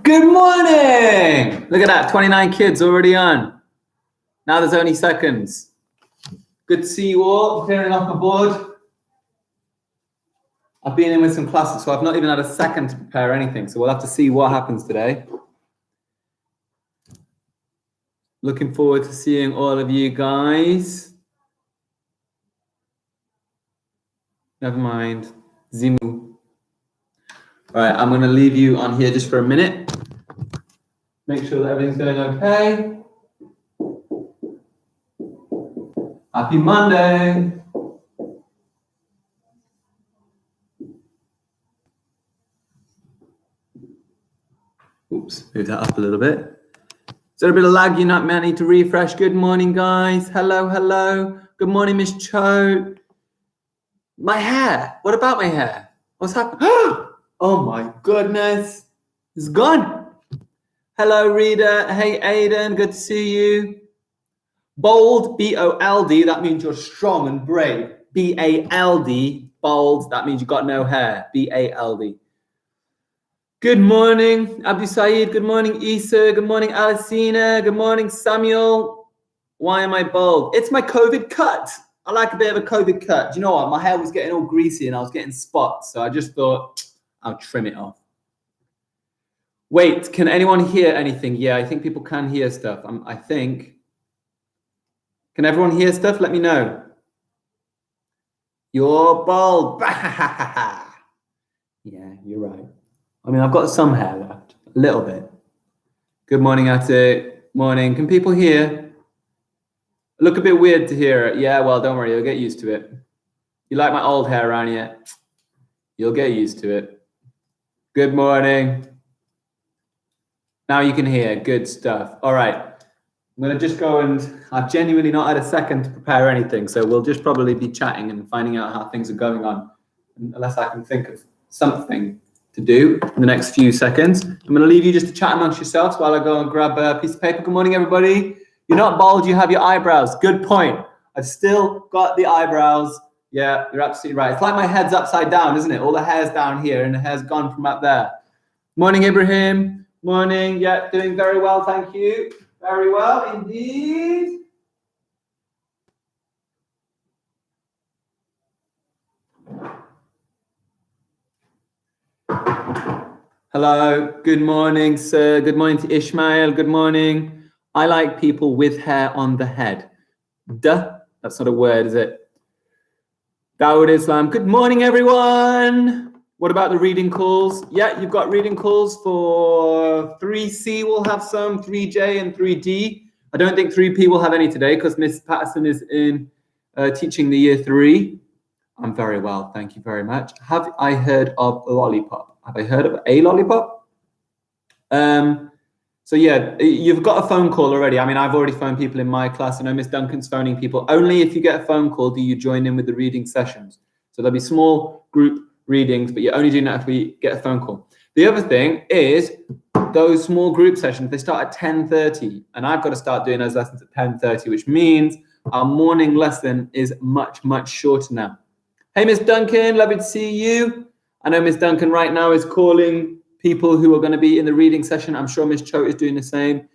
Good morning! Look at that, 29 kids already on. Now there's only seconds. Good to see you all. Clearing off my board. I've been in with some classes, so I've not even had a second to prepare anything. So we'll have to see what happens today. Looking forward to seeing all of you guys. Never mind. Zimu. All right, I'm going to leave you on here just for a minute. Make sure that everything's going okay. Happy Monday. Oops, move that up a little bit. Is there a bit of lag? You're not meant to refresh. Good morning, guys. Hello, hello. Good morning, Miss Cho. My hair. What about my hair? What's happened? Oh my goodness. It's gone. Hello, Rita. Hey, Aiden. Good to see you. Bold, B-O-L-D. That means you're strong and brave. B-A-L-D. Bold. That means you've got no hair. B-A-L-D. Good morning, Abdi Saeed. Good morning, Issa. Good morning, Alicina. Good morning, Samuel. Why am I bald? It's my COVID cut. I like a bit of a COVID cut. Do you know what? My hair was getting all greasy and I was getting spots. So I just thought I'll trim it off. Wait, can anyone hear anything? Yeah, I think people can hear stuff. I think. Can everyone hear stuff? Let me know. You're bald. Yeah, you're right. I mean, I've got some hair left, a little bit. Good morning, Attic. Morning. Can people hear? Look a bit weird to hear it. Yeah, well, don't worry. You'll get used to it. You like my old hair around here? You'll get used to it. Good morning. Now you can hear. Good stuff. All right. I'm going to just go and I've genuinely not had a second to prepare anything. So we'll just probably be chatting and finding out how things are going on, unless I can think of something to do in the next few seconds. I'm going to leave you just to chat amongst yourselves while I go and grab a piece of paper. Good morning, everybody. You're not bald, you have your eyebrows. Good point. I've still got the eyebrows. Yeah, you're absolutely right. It's like my head's upside down, isn't it? All the hair's down here and the hair's gone from up there. Morning, Ibrahim. Morning. Yeah, doing very well, thank you. Very well indeed. Hello, good morning, sir. Good morning to Ishmael. Good morning. I like people with hair on the head. Duh, that's not a word, is it? Dawud Islam. Good morning, everyone. What about the reading calls? Yeah, you've got reading calls for 3C. We'll have some, 3J and 3D. I don't think 3P will have any today because Miss Patterson is in teaching the year 3. I'm very well, thank you very much. Have I heard of Lollipop? Have I heard of a lollipop? So yeah, you've got a phone call already. I mean, I've already phoned people in my class. I know Miss Duncan's phoning people. Only if you get a phone call do you join in with the reading sessions. So there'll be small group readings, but you're only doing that if we get a phone call. The other thing is those small group sessions, they start at 10:30, and I've got to start doing those lessons at 10:30, which means our morning lesson is much, much shorter now. Hey, Miss Duncan, lovely to see you. I know Miss Duncan right now is calling people who are going to be in the reading session. I'm sure Miss Cho is doing the same.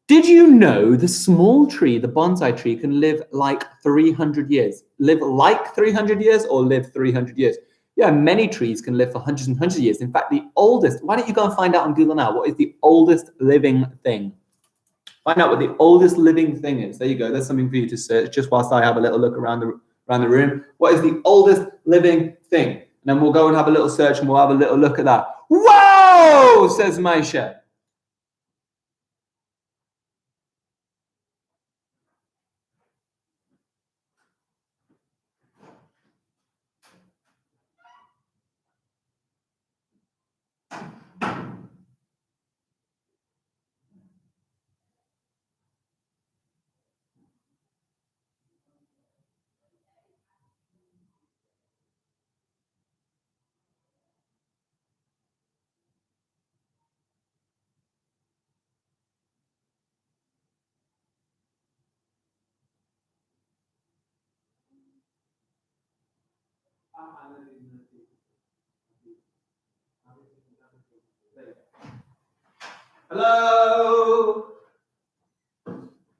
Did you know the small tree, the bonsai tree, can live like 300 years? Live like 300 years or live 300 years? Yeah, many trees can live for hundreds and hundreds of years. In fact, the oldest, why don't you go and find out on Google now, what is the oldest living thing? Find out what the oldest living thing is. There you go. There's something for you to search just whilst I have a little look around the room. What is the oldest living thing? And then we'll go and have a little search and we'll have a little look at that. Whoa, says Maisha. Hello. How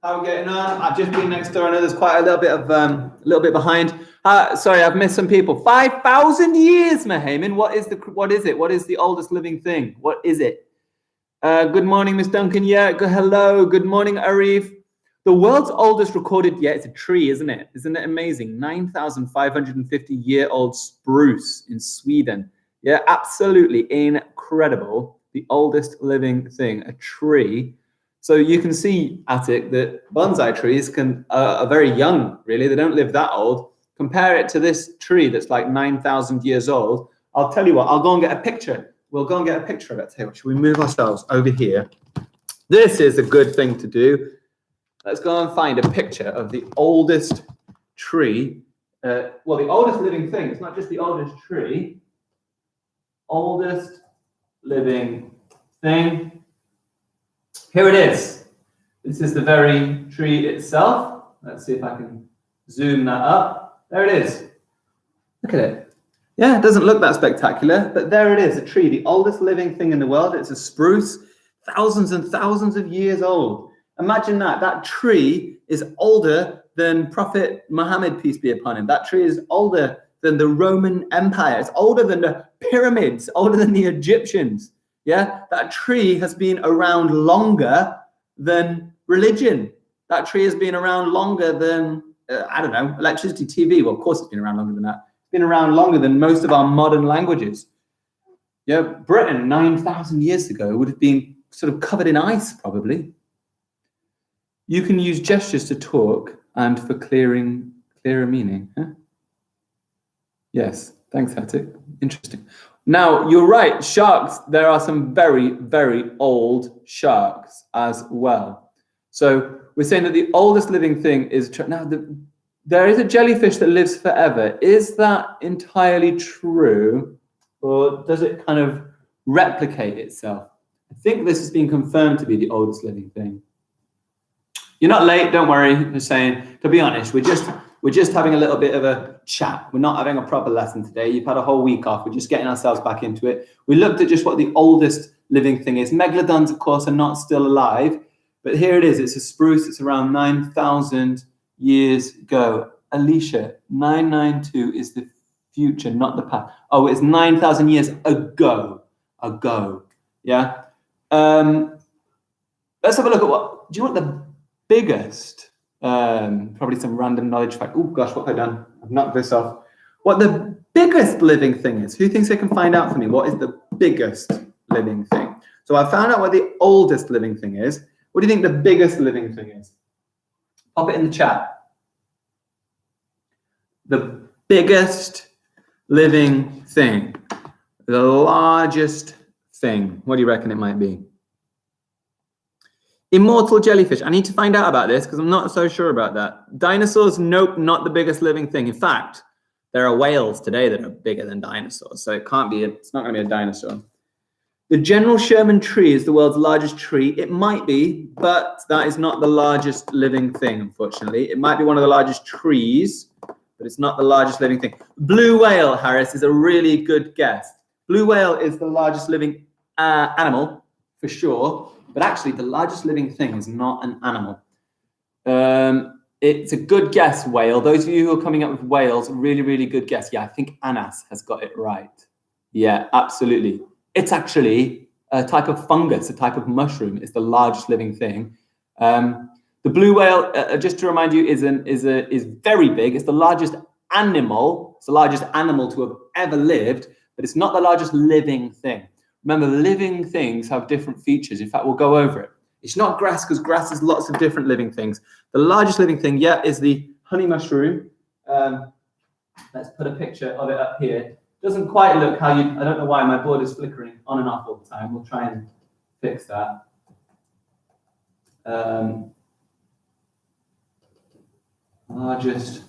are we getting on? I've just been next door. I know there's quite a little bit behind. Sorry, I've missed some people. 5,000 years, Mahayman. What is it? What is the oldest living thing? What is it? Good morning, Miss Duncan. Yeah, hello. Good morning, Arif. The world's oldest recorded, it's a tree, isn't it? Isn't it amazing? 9,550-year-old spruce in Sweden. Yeah, absolutely incredible. The oldest living thing, a tree. So you can see at it that bonsai trees are very young, really. They don't live that old. Compare it to this tree that's like 9,000 years old. I'll tell you what, I'll go and get a picture. We'll go and get a picture of it. Tell you what, should we move ourselves over here? This is a good thing to do. Let's go and find a picture of the oldest tree. The oldest living thing. It's not just the oldest tree. Oldest living thing. Here it is. This is the very tree itself. Let's see if I can zoom that up. There it is. Look at it. Yeah, it doesn't look that spectacular, but there it is, a tree, the oldest living thing in the world. It's a spruce, thousands and thousands of years old. Imagine that. That tree is older than Prophet Muhammad, peace be upon him. That tree is older than the Roman Empire. It's older than the pyramids, older than the Egyptians. Yeah, that tree has been around longer than religion. That tree has been around longer than, electricity, TV. Well, of course it's been around longer than that. It's been around longer than most of our modern languages. Yeah, Britain 9,000 years ago would have been sort of covered in ice, probably. You can use gestures to talk and for clearer meaning. Huh? Yes, thanks, Hatik. Interesting. Now, you're right, sharks, there are some very, very old sharks as well. So we're saying that the oldest living thing is, there is a jellyfish that lives forever. Is that entirely true? Or does it kind of replicate itself? I think this has been confirmed to be the oldest living thing. You're not late, don't worry. I'm saying, to be honest, we're just having a little bit of a chat. We're not having a proper lesson today. You've had a whole week off. We're just getting ourselves back into it. We looked at just what the oldest living thing is. Megalodons, of course, are not still alive, but here it is. It's a spruce. It's around 9,000 years ago. Alicia, 992 is the future, not the past. Oh, it's 9,000 years ago. Yeah. Let's have a look at do you want the biggest, probably some random knowledge fact. Oh gosh, what have I done? I've knocked this off. What the biggest living thing is. Who thinks they can find out for me? What is the biggest living thing? So I found out what the oldest living thing is. What do you think the biggest living thing is? Pop it in the chat. The biggest living thing. The largest thing. What do you reckon it might be? Immortal jellyfish. I need to find out about this because I'm not so sure about that. Dinosaurs, nope, not the biggest living thing. In fact, there are whales today that are bigger than dinosaurs, so it's not going to be a dinosaur. The General Sherman tree is the world's largest tree. It might be, but that is not the largest living thing, unfortunately. It might be one of the largest trees, but it's not the largest living thing. Blue whale, Harris, is a really good guess. Blue whale is the largest living animal, for sure. But actually, the largest living thing is not an animal. It's a good guess, whale. Those of you who are coming up with whales, really, really good guess. Yeah, I think Anas has got it right. Yeah, absolutely. It's actually a type of fungus, a type of mushroom. It's the largest living thing. The blue whale, just to remind you, is very big. It's the largest animal. It's the largest animal to have ever lived, but it's not the largest living thing. Remember, living things have different features. In fact, we'll go over it. It's not grass because grass has lots of different living things. The largest living thing, is the honey mushroom. Let's put a picture of it up here. Doesn't quite look how I don't know why my board is flickering on and off all the time. We'll try and fix that. Largest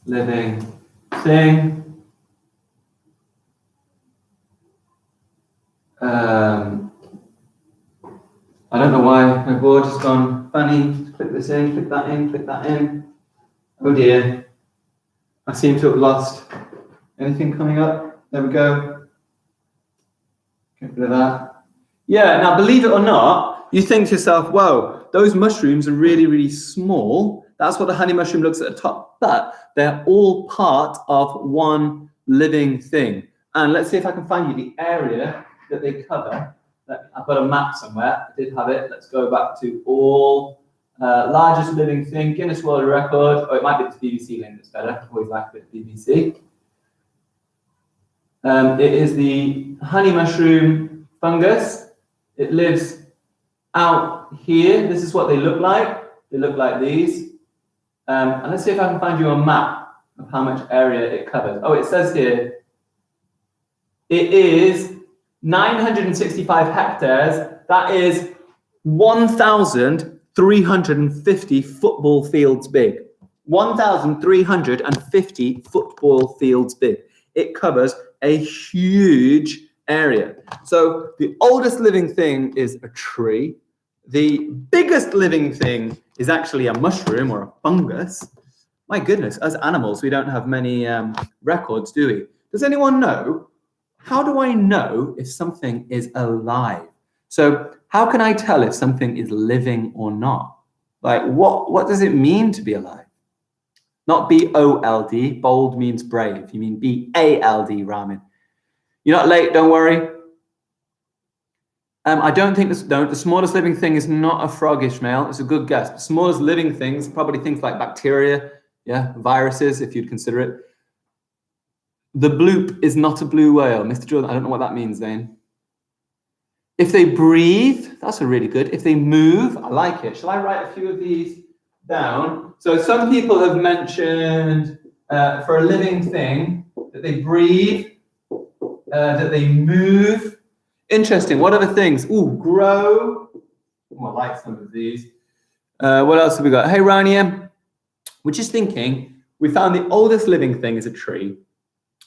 living thing. I don't know why my board has gone funny. Click this in, click that in, click that in. Oh dear. I seem to have lost anything coming up. There we go. Get rid of that. Yeah, now believe it or not, you think to yourself, whoa, those mushrooms are really, really small. That's what the honey mushroom looks at the top, but they're all part of one living thing. And let's see if I can find you the area that they cover. I've got a map somewhere. I did have it. Let's go back to all largest living thing, Guinness World Record. Oh, it might be the BBC link that's better. I always like a bit of BBC. It is the honey mushroom fungus. It lives out here. This is what they look like. They look like these. And let's see if I can find you a map of how much area it covers. Oh, it says here, it is 965 hectares. That is 1,350 football fields big. 1,350 football fields big. It covers a huge area. So the oldest living thing is a tree. The biggest living thing is actually a mushroom or a fungus. My goodness, as animals, we don't have many records, do we? Does anyone know? How do I know if something is alive? So how can I tell if something is living or not? Like, what does it mean to be alive? Not B-O-L-D, bold means brave. You mean B-A-L-D, Ramin. You're not late, don't worry. I don't think the smallest living thing is not a frog, Ishmael. It's a good guess. The smallest living things, probably things like bacteria, yeah, viruses, if you'd consider it. The bloop is not a blue whale. Mr. Jordan, I don't know what that means, Zane. If they breathe, that's a really good. If they move, I like it. Shall I write a few of these down? So some people have mentioned for a living thing that they breathe, that they move. Interesting. What other things? Ooh, grow. Oh, I like some of these. What else have we got? Hey, Rania, we're just thinking, we found the oldest living thing is a tree.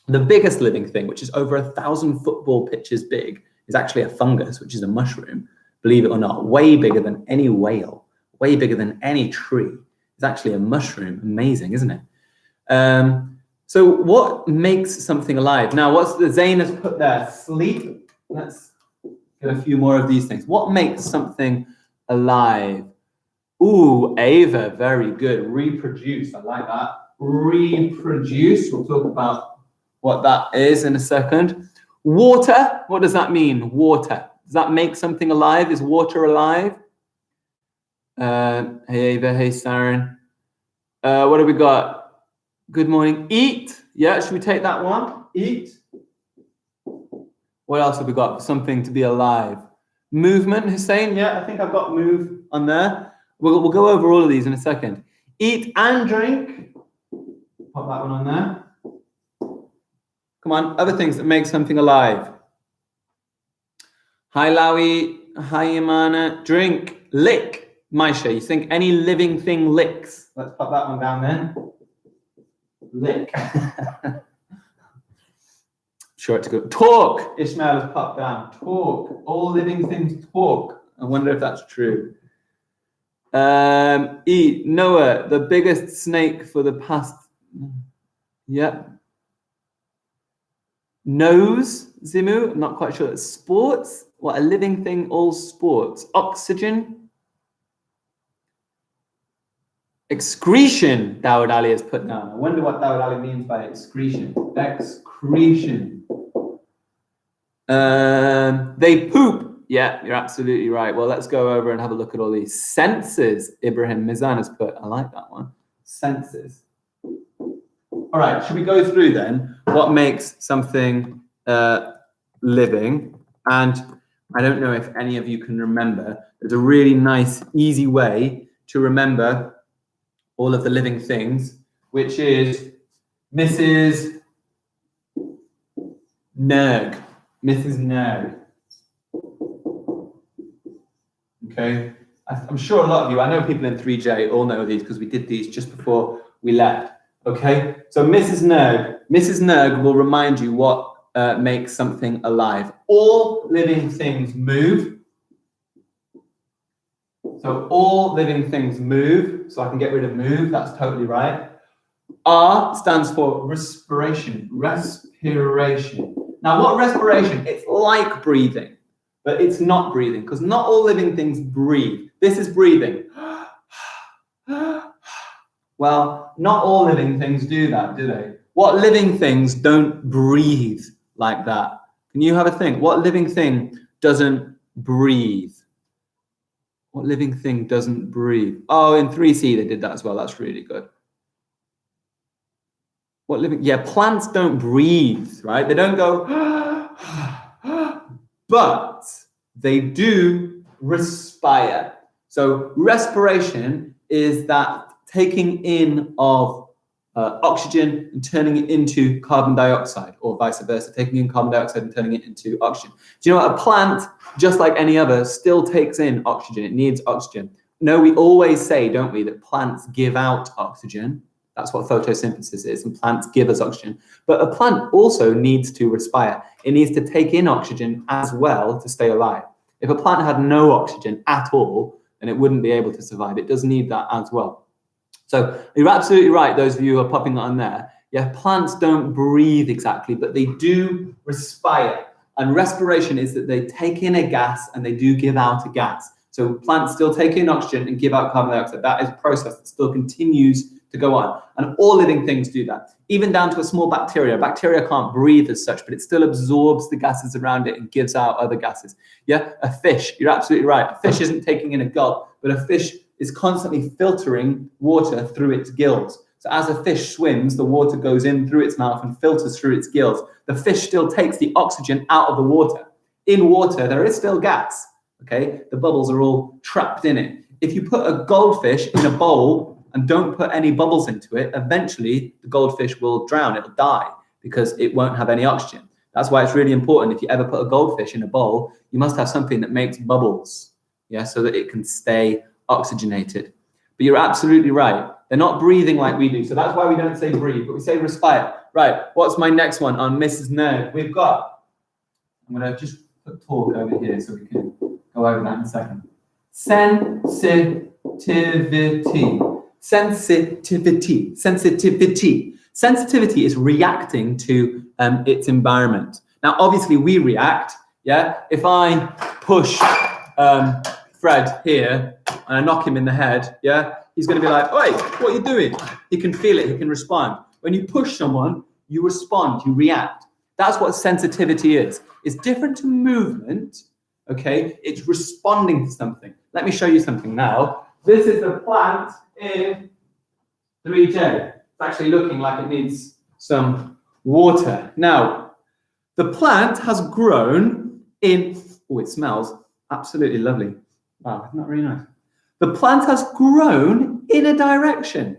The biggest living thing, which is over 1,000 football pitches big, is actually a fungus, which is a mushroom. Believe it or not, way bigger than any whale, way bigger than any tree. It's actually a mushroom. Amazing, isn't it? So what makes something alive? Now, what's the Zane has put there? Sleep. Let's get a few more of these things. What makes something alive? Ooh, Ava, very good. Reproduce, I like that. Reproduce, we'll talk about what that is in a second. Water, what does that mean? Water. Does that make something alive? Is water alive? Hey Ava, hey Saren. What have we got? Good morning. Eat. Yeah, should we take that one? Eat. What else have we got? Something to be alive. Movement, Hussein. Yeah, I think I've got move on there. We'll go over all of these in a second. Eat and drink. Pop that one on there. Come on, other things that make something alive. Hi, Lawi. Hi, Imana. Drink. Lick. Maisha, you think any living thing licks? Let's pop that one down then. Lick. Sure, it's good. Talk. Ishmael has popped down. Talk. All living things talk. I wonder if that's true. Eat. Noah, the biggest snake for the past. Yep. Nose, Zimu, I'm not quite sure. Sports, what, a living thing, all sports. Oxygen. Excretion, Dawud Ali has put down. I wonder what Dawud Ali means by excretion. Excretion. They poop. Yeah, you're absolutely right. Well, let's go over and have a look at all these. Senses, Ibrahim Mizan has put. I like that one. Senses. All right, should we go through then what makes something living? And I don't know if any of you can remember. There's a really nice, easy way to remember all of the living things, which is Mrs. Nerg. Mrs. Nerg. Okay, I'm sure a lot of you, I know people in 3J all know these because we did these just before we left. Okay, so Mrs. Nerg will remind you what makes something alive. All living things move. So all living things move. So I can get rid of move, that's totally right. R stands for respiration. Respiration. Now what respiration? It's like breathing. but it's not breathing, because not all living things breathe. This is breathing. Well, not all living things do that, do they? What living things don't breathe like that? Can you have a think? What living thing doesn't breathe? What living thing doesn't breathe? Oh, in 3C they did that as well. That's really good. What living? Yeah, plants don't breathe, right? They don't go, but they do respire. So respiration is that taking in of oxygen and turning it into carbon dioxide, or vice versa, taking in carbon dioxide and turning it into oxygen. Do you know what? A plant, just like any other, still takes in oxygen. It needs oxygen. No, we always say, don't we, that plants give out oxygen. That's what photosynthesis is, and plants give us oxygen. But a plant also needs to respire. It needs to take in oxygen as well to stay alive. If a plant had no oxygen at all, then it wouldn't be able to survive. It does need that as well. So you're absolutely right, those of you who are popping on there. Yeah, plants don't breathe exactly, but they do respire. And respiration is that they take in a gas and they do give out a gas. So plants still take in oxygen and give out carbon dioxide. That is a process that still continues to go on. And all living things do that, even down to a small bacteria. Bacteria can't breathe as such, but it still absorbs the gases around it and gives out other gases. Yeah, a fish, you're absolutely right. A fish isn't taking in a gulp, but a fish is constantly filtering water through its gills. So as a fish swims, the water goes in through its mouth and filters through its gills. The fish still takes the oxygen out of the water. In water, there is still gas, okay? The bubbles are all trapped in it. If you put a goldfish in a bowl and don't put any bubbles into it, eventually the goldfish will drown, it'll die, because it won't have any oxygen. That's why it's really important, if you ever put a goldfish in a bowl, you must have something that makes bubbles, yeah, so that it can stay oxygenated. But you're absolutely right. They're not breathing like we do. So that's why we don't say breathe, but we say respire. Right, what's my next one on Mrs. Nerd? We've got, I'm going to just put talk over here so we can go over that in a second. Sensitivity. Sensitivity. Sensitivity. Sensitivity is reacting to its environment. Now, obviously, we react. Yeah, if I push Fred here and I knock him in the head, yeah, he's going to be like, "Oi, what are you doing?" He can feel it. He can respond. When you push someone, you respond. You react. That's what sensitivity is. It's different to movement. Okay, it's responding to something. Let me show you something now. This is the plant in 3J. It's actually looking like it needs some water. Now, the plant has grown in, oh, it smells absolutely lovely. Wow, isn't that really nice? The plant has grown in a direction.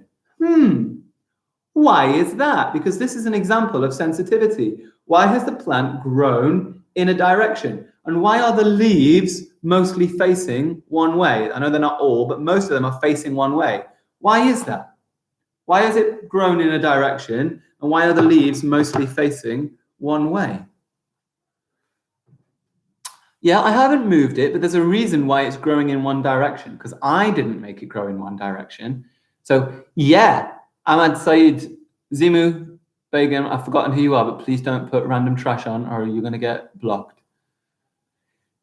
Why is that? Because this is an example of sensitivity. Why has the plant grown in a direction? And why are the leaves mostly facing one way? I know they're not all, but most of them are facing one way. Why is that? Why has it grown in a direction? And why are the leaves mostly facing one way? Yeah, I haven't moved it, but there's a reason why it's growing in one direction, because I didn't make it grow in one direction. So yeah, Ahmad Saeed, Zimu, Begum, I've forgotten who you are, but please don't put random trash on or you're going to get blocked.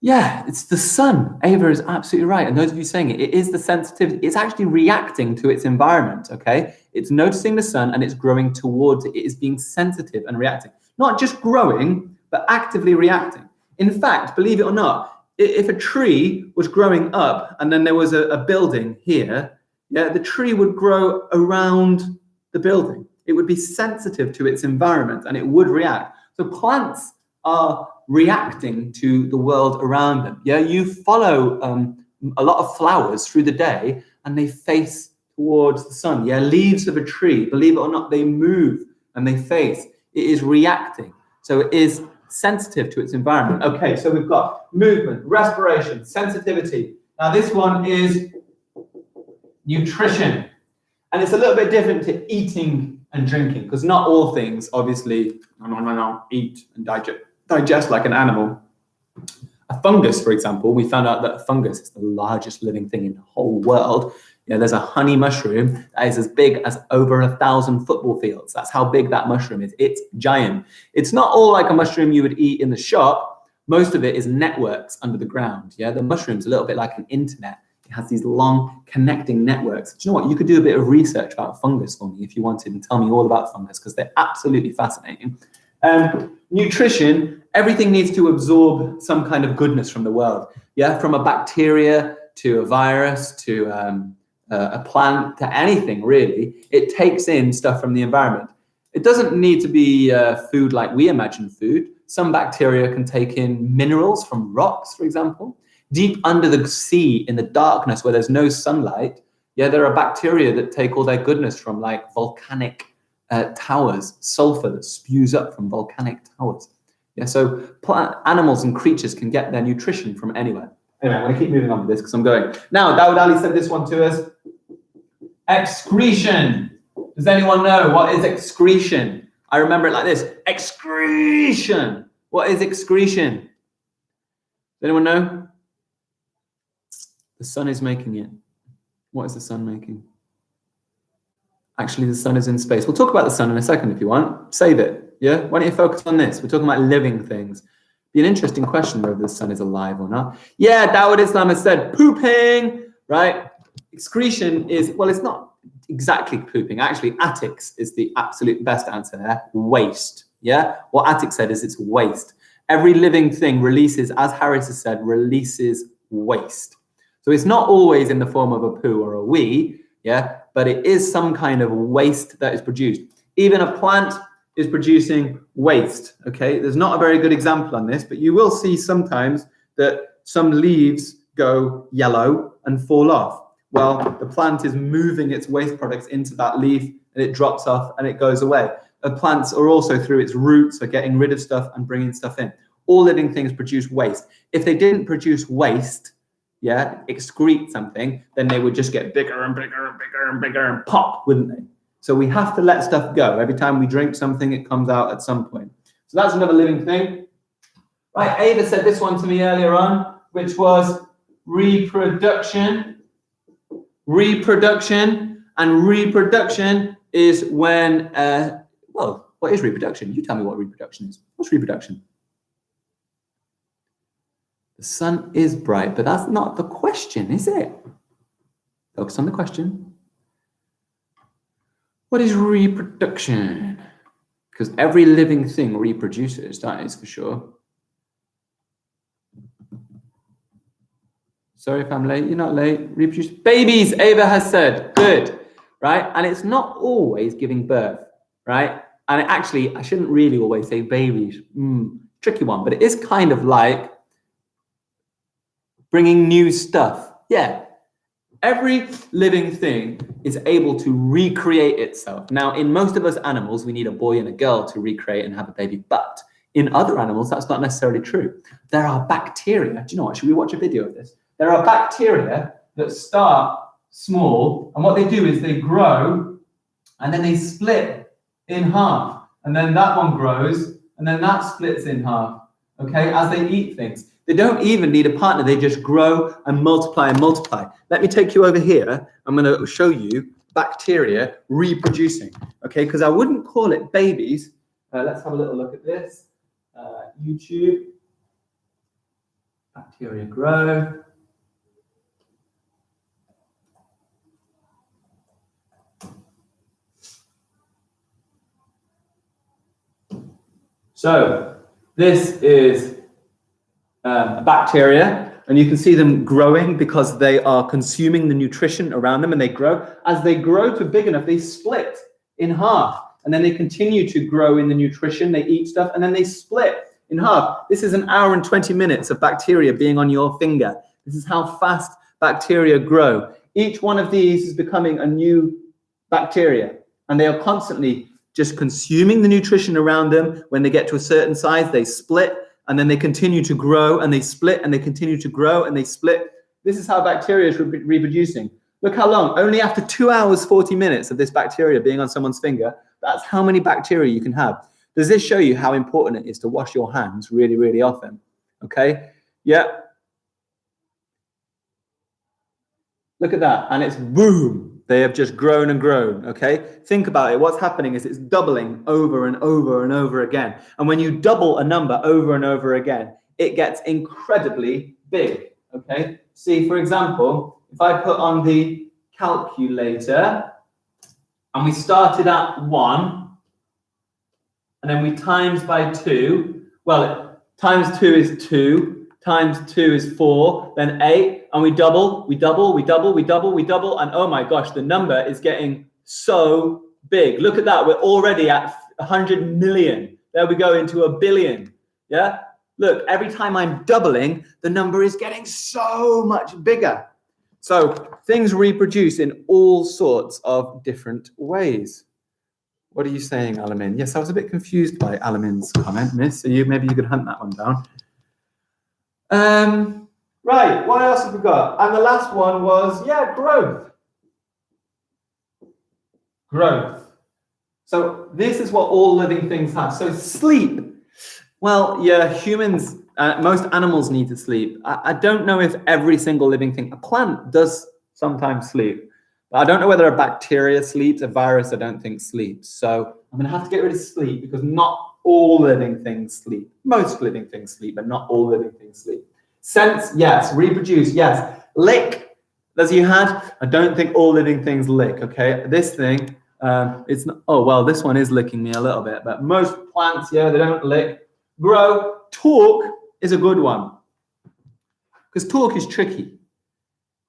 Yeah, it's the sun. Ava is absolutely right. And those of you saying it, it is the sensitivity. It's actually reacting to its environment, okay? It's noticing the sun and it's growing towards it. It is being sensitive and reacting. Not just growing, but actively reacting. In fact, believe it or not, if a tree was growing up and then there was a building here, yeah, the tree would grow around the building. It would be sensitive to its environment and it would react. So plants are reacting to the world around them. Yeah, you follow a lot of flowers through the day and they face towards the sun. Yeah, leaves of a tree, believe it or not, they move and they face. It is reacting. So it is sensitive to its environment. Okay, so we've got movement, respiration, sensitivity. Now this one is nutrition. And it's a little bit different to eating and drinking, because not all things obviously eat and digest like an animal. A fungus, for example, we found out that a fungus is the largest living thing in the whole world. You know, there's a honey mushroom that is as big as over 1,000 football fields. That's how big that mushroom is. It's giant. It's not all like a mushroom you would eat in the shop, Most of it is networks under the ground. Yeah, the mushroom's a little bit like an internet. It has these long connecting networks. Do you know what? You could do a bit of research about fungus for me if you wanted and tell me all about fungus, because they're absolutely fascinating. Nutrition, everything needs to absorb some kind of goodness from the world. Yeah, from a bacteria to a virus to a plant to anything really. It takes in stuff from the environment. It doesn't need to be food like we imagine food. Some bacteria can take in minerals from rocks, for example. Deep under the sea in the darkness where there's no sunlight, yeah, there are bacteria that take all their goodness from like volcanic towers, sulfur that spews up from volcanic towers. Yeah, so animals and creatures can get their nutrition from anywhere. Anyway, I'm going to keep moving on with this because I'm going. Now, Dawud Ali said this one to us. Excretion. Does anyone know what is excretion? I remember it like this. Excretion. What is excretion? Does anyone know? The sun is making it. What is the sun making? Actually, the sun is in space. We'll talk about the sun in a second if you want. Save it. Yeah? Why don't you focus on this? We're talking about living things. Be an interesting question whether the sun is alive or not. Yeah, Dawud Islam has said pooping, right? Excretion is, well, it's not exactly pooping. Actually, attics is the absolute best answer there. Waste. Yeah? What Attic said is it's waste. Every living thing releases, as Harris has said, releases waste. So it's not always in the form of a poo or a wee, yeah, but it is some kind of waste that is produced. Even a plant is producing waste, okay? There's not a very good example on this, but you will see sometimes that some leaves go yellow and fall off. Well, the plant is moving its waste products into that leaf and it drops off and it goes away. Plants are also through its roots are getting rid of stuff and bringing stuff in. All living things produce waste. If they didn't produce waste, yeah, excrete something, then they would just get bigger and bigger and bigger and bigger and pop, wouldn't they? So we have to let stuff go. Every time we drink something, it comes out at some point. So that's another living thing. Right, Ava said this one to me earlier on, which was reproduction. Reproduction, and reproduction is when, well, what is reproduction? You tell me what reproduction is. What's reproduction? The sun is bright, but that's not the question, is it? Focus on the question. What is reproduction? Because every living thing reproduces, that is for sure. Sorry if I'm late. You're not late. Reproduce. Babies, Ava has said. Good, right? And it's not always giving birth, right? And actually, I shouldn't really always say babies. Tricky one, but it is kind of like bringing new stuff. Yeah. Every living thing is able to recreate itself. Now, in most of us animals, we need a boy and a girl to recreate and have a baby. But in other animals, that's not necessarily true. There are bacteria. Do you know what? Should we watch a video of this? There are bacteria that start small. And what they do is they grow and then they split in half. And then that one grows and then that splits in half. Okay, as they eat things. They don't even need a partner. They just grow and multiply and multiply. Let me take you over here. I'm going to show you bacteria reproducing. Okay, because I wouldn't call it babies. Let's have a little look at this. YouTube. Bacteria grow. So this is a bacteria, and you can see them growing because they are consuming the nutrition around them, and they grow. As they grow to big enough, they split in half, and then they continue to grow in the nutrition. They eat stuff, and then they split in half. This is an hour and 20 minutes of bacteria being on your finger. This is how fast bacteria grow. Each one of these is becoming a new bacteria, and they are constantly just consuming the nutrition around them. When they get to a certain size, they split, and then they continue to grow, and they split, and they continue to grow, and they split. This is how bacteria is reproducing. Look how long, only after 2 hours, 40 minutes of this bacteria being on someone's finger, that's how many bacteria you can have. Does this show you how important it is to wash your hands really, really often? Okay, yeah. Look at that, and it's boom. They have just grown and grown, okay? Think about it. What's happening is it's doubling over and over and over again. And when you double a number over and over again, it gets incredibly big, okay? See, for example, if I put on the calculator and we started at 1 and then we times by 2, well, times 2 is 2, times 2 is 4, then 8, and we double, and oh my gosh, the number is getting so big. Look at that, we're already at 100 million. There we go, into a billion, yeah? Look, every time I'm doubling, the number is getting so much bigger. So things reproduce in all sorts of different ways. What are you saying, Alamin? Yes, I was a bit confused by Alamin's comment, miss. So maybe you could hunt that one down. Right, what else have we got? And the last one was, yeah, growth. Growth. So this is what all living things have. So sleep. Well, yeah, humans, most animals need to sleep. I don't know if every single living thing, a plant does sometimes sleep. But I don't know whether a bacteria sleeps, a virus I don't think sleeps. So I'm going to have to get rid of sleep because not all living things sleep. Most living things sleep, but not all living things sleep. Sense, yes. Reproduce, yes. Lick, as you had. I don't think all living things lick, okay? This thing, it's not, oh, well, this one is licking me a little bit, but most plants, yeah, they don't lick. Grow. Talk is a good one because talk is tricky.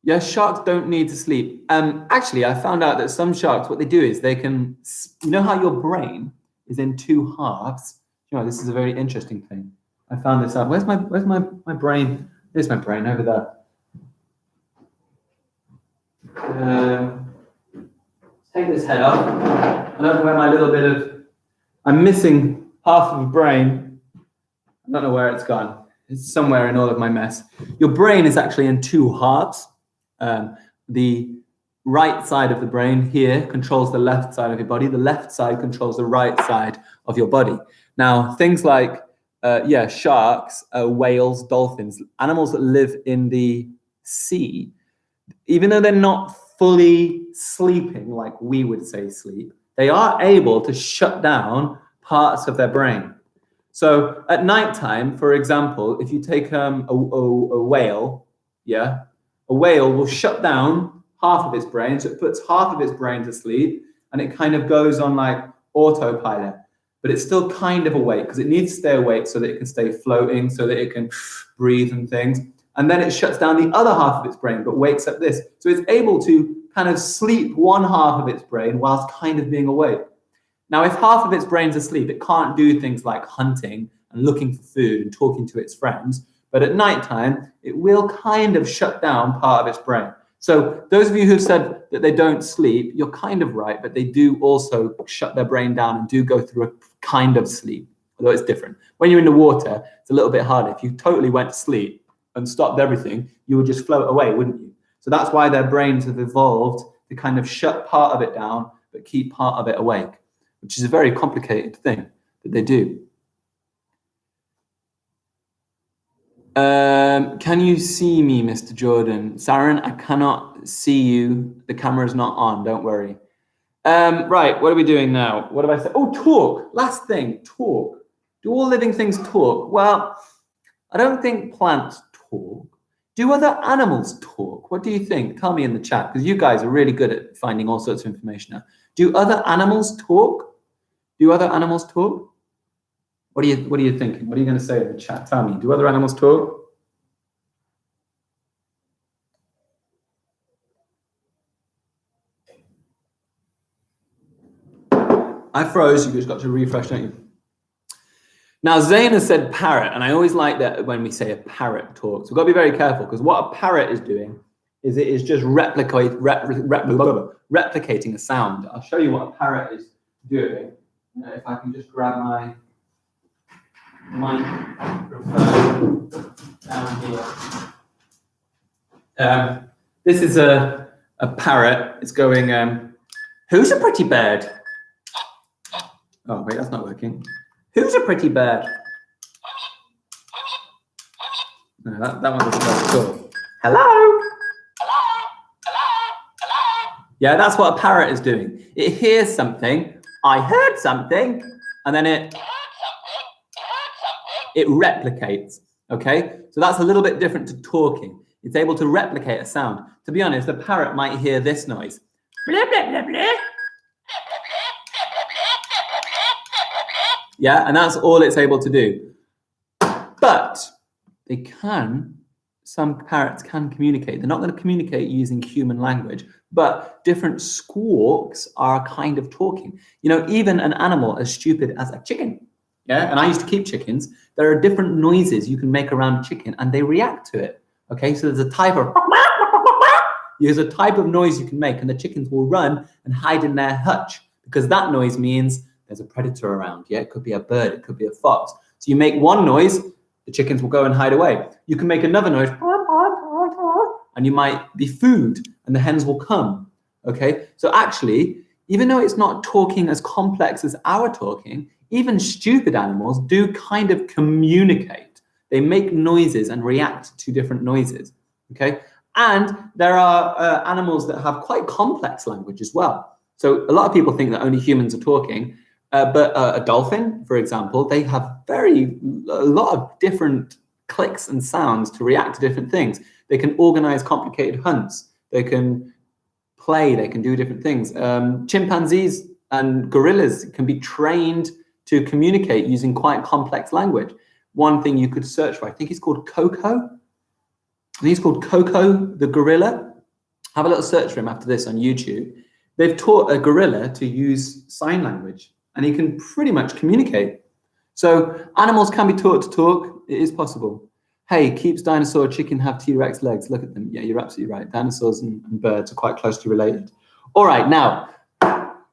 Yes, sharks don't need to sleep. Actually, I found out that some sharks, what they do is they can, you know how your brain is in 2 halves? You know, this is a very interesting thing. I found this out. Where's my brain? There's my brain over there. Take this head off. I don't know where my little bit of, I'm missing half of a brain. I don't know where it's gone. It's somewhere in all of my mess. Your brain is actually in 2 halves. The right side of the brain here controls the left side of your body. The left side controls the right side of your body. Now, things like, sharks, whales, dolphins, animals that live in the sea, even though they're not fully sleeping like we would say sleep, they are able to shut down parts of their brain. So at nighttime, for example, if you take a whale, yeah, a whale will shut down half of its brain, so it puts half of its brain to sleep, and it kind of goes on like autopilot, but it's still kind of awake because it needs to stay awake so that it can stay floating, so that it can breathe and things. And then it shuts down the other half of its brain, but wakes up this. So it's able to kind of sleep one half of its brain whilst kind of being awake. Now, if half of its brain's asleep, it can't do things like hunting and looking for food and talking to its friends. But at nighttime, it will kind of shut down part of its brain. So those of you who've said that they don't sleep, you're kind of right, but they do also shut their brain down and do go through a kind of sleep, although it's different. When you're in the water, it's a little bit harder. If you totally went to sleep and stopped everything, you would just float away, wouldn't you? So that's why their brains have evolved to kind of shut part of it down, but keep part of it awake, which is a very complicated thing that they do. Can you see me, Mr. Jordan? Saren, I cannot see you. The camera's not on, don't worry. Right, what are we doing now? What have I said? Oh, talk. Last thing, talk. Do all living things talk? Well, I don't think plants talk. Do other animals talk? What do you think? Tell me in the chat, because you guys are really good at finding all sorts of information now. Do other animals talk? Do other animals talk? What are you thinking? What are you going to say in the chat? Tell me. Do other animals talk? I froze. You just got to refresh, don't you? Now, Zayn has said parrot, and I always like that when we say a parrot talks. We've got to be very careful, because what a parrot is doing is it is just replicating a sound. I'll show you what a parrot is doing. If I can just grab my microphone down here. This is a parrot. It's going, who's a pretty bird? Oh, wait, that's not working. Who's a pretty bird? No, that one doesn't work at all. Hello? Yeah, that's what a parrot is doing. It hears something. I heard something. And then it replicates. Okay, so that's a little bit different to talking. It's able to replicate a sound. To be honest, a parrot might hear this noise. Blah, blah, blah, blah. Yeah, and that's all it's able to do. But some parrots can communicate. They're not going to communicate using human language, but different squawks are kind of talking. You know, even an animal as stupid as a chicken, yeah, and I used to keep chickens, there are different noises you can make around a chicken and they react to it. Okay, so there's a type of noise you can make and the chickens will run and hide in their hutch because that noise means there's a predator around. Yeah, it could be a bird, it could be a fox. So you make one noise, the chickens will go and hide away. You can make another noise, and you might be food, and the hens will come. Okay, so actually, even though it's not talking as complex as our talking, even stupid animals do kind of communicate. They make noises and react to different noises. Okay, and there are animals that have quite complex language as well. So a lot of people think that only humans are talking. But a dolphin, for example, they have a lot of different clicks and sounds to react to different things. They can organize complicated hunts. They can play. They can do different things. Chimpanzees and gorillas can be trained to communicate using quite complex language. One thing you could search for, I think he's called Coco. I think he's called Coco the gorilla. Have a little search for him after this on YouTube. They've taught a gorilla to use sign language, and he can pretty much communicate. So animals can be taught to talk. It is possible. Hey, keeps dinosaur chicken have T-Rex legs? Look at them. Yeah, you're absolutely right. Dinosaurs and birds are quite closely related. All right, now,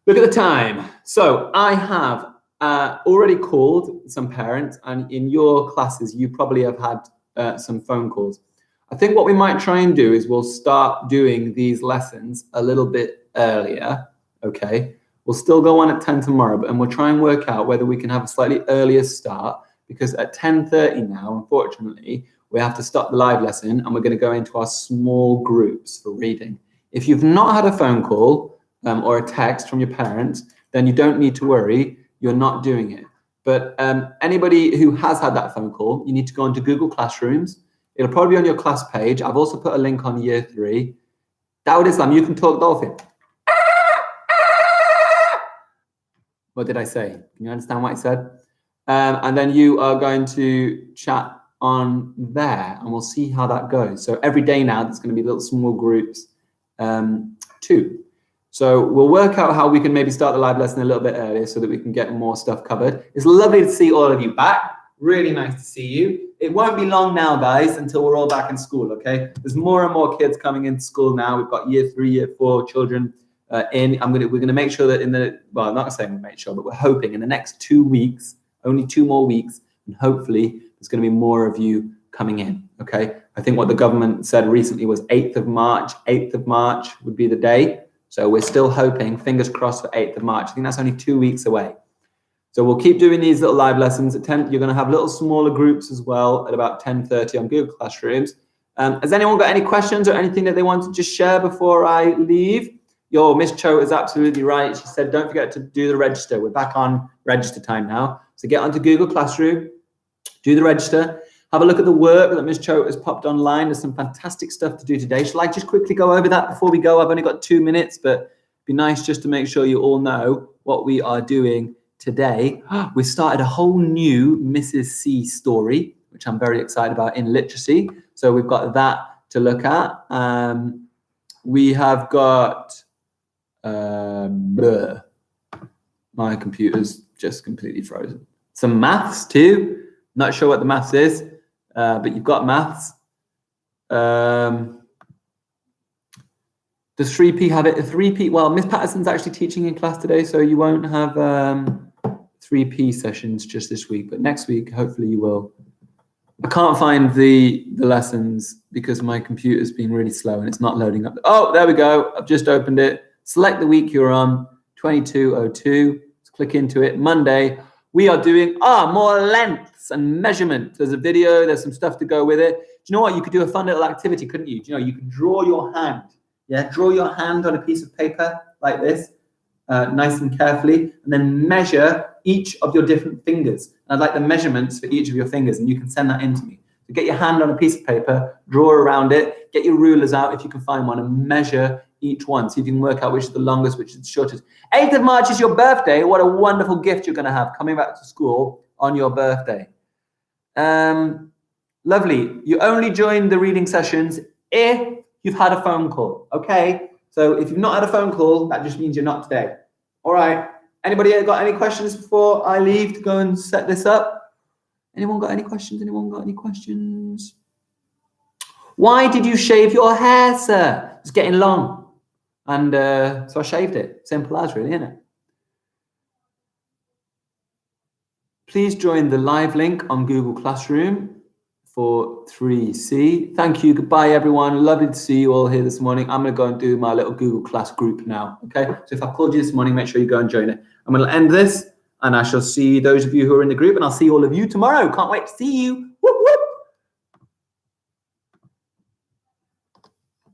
look at the time. So I have already called some parents, and in your classes, you probably have had some phone calls. I think what we might try and do is we'll start doing these lessons a little bit earlier, okay? We'll still go on at 10 tomorrow, and we'll try and work out whether we can have a slightly earlier start, because at 10:30 now, unfortunately, we have to stop the live lesson and we're going to go into our small groups for reading. If you've not had a phone call or a text from your parents, then you don't need to worry, you're not doing it. But anybody who has had that phone call, you need to go into Google Classrooms. It'll probably be on your class page. I've also put a link on year 3. Dawud Islam, you can talk dolphin. What did I say? Can you understand what I said? And then you are going to chat on there, and we'll see how that goes. So every day now, there's going to be little small groups too. So we'll work out how we can maybe start the live lesson a little bit earlier so that we can get more stuff covered. It's lovely to see all of you back. Really nice to see you. It won't be long now, guys, until we're all back in school, okay? There's more and more kids coming into school now. We've got year 3, year 4 children we're going to make sure that I'm not saying we make sure, but we're hoping in the next 2 weeks, only 2 more weeks, and hopefully there's going to be more of you coming in, okay? I think what the government said recently was 8th of March. 8th of March would be the day. So we're still hoping, fingers crossed, for 8th of March. I think that's only 2 weeks away. So we'll keep doing these little live lessons at 10. You're going to have little smaller groups as well at about 10:30 on Google Classrooms. Has anyone got any questions or anything that they want to just share before I leave? Yo, Miss Cho is absolutely right. She said, don't forget to do the register. We're back on register time now. So get onto Google Classroom, do the register, have a look at the work that Miss Cho has popped online. There's some fantastic stuff to do today. Shall I just quickly go over that before we go? I've only got 2 minutes, but it'd be nice just to make sure you all know what we are doing today. We started a whole new Mrs. C story, which I'm very excited about, in literacy. So we've got that to look at. We have got... my computer's just completely frozen. Some maths too. Not sure what the maths is, but you've got maths. Does 3P have it? 3P, well, Miss Patterson's actually teaching in class today, so you won't have 3P sessions just this week, but next week, hopefully you will. I can't find the lessons because my computer's been really slow and it's not loading up. Oh, there we go. I've just opened it. Select the week you're on, 2202. Let's click into it. Monday, we are doing more lengths and measurements. There's a video, there's some stuff to go with it. Do you know what? You could do a fun little activity, couldn't you? Do you know, you could draw your hand. Yeah, draw your hand on a piece of paper like this, nice and carefully, and then measure each of your different fingers. And I'd like the measurements for each of your fingers, and you can send that in to me. So get your hand on a piece of paper, draw around it, get your rulers out if you can find one, and measure each one. See if you can work out which is the longest, which is the shortest. 8th of March is your birthday. What a wonderful gift you're going to have coming back to school on your birthday. Lovely. You only join the reading sessions if you've had a phone call. Okay. So if you've not had a phone call, that just means you're not today. All right. Anybody got any questions before I leave to go and set this up? Anyone got any questions? Anyone got any questions? Why did you shave your hair, sir? It's getting long. And so I shaved it. Simple as, really, isn't it? Please join the live link on Google Classroom for 3C. Thank you. Goodbye, everyone. Lovely to see you all here this morning. I'm going to go and do my little Google Class group now. Okay. So if I called you this morning, make sure you go and join it. I'm going to end this, and I shall see those of you who are in the group, and I'll see all of you tomorrow. Can't wait to see you. Whoop, whoop.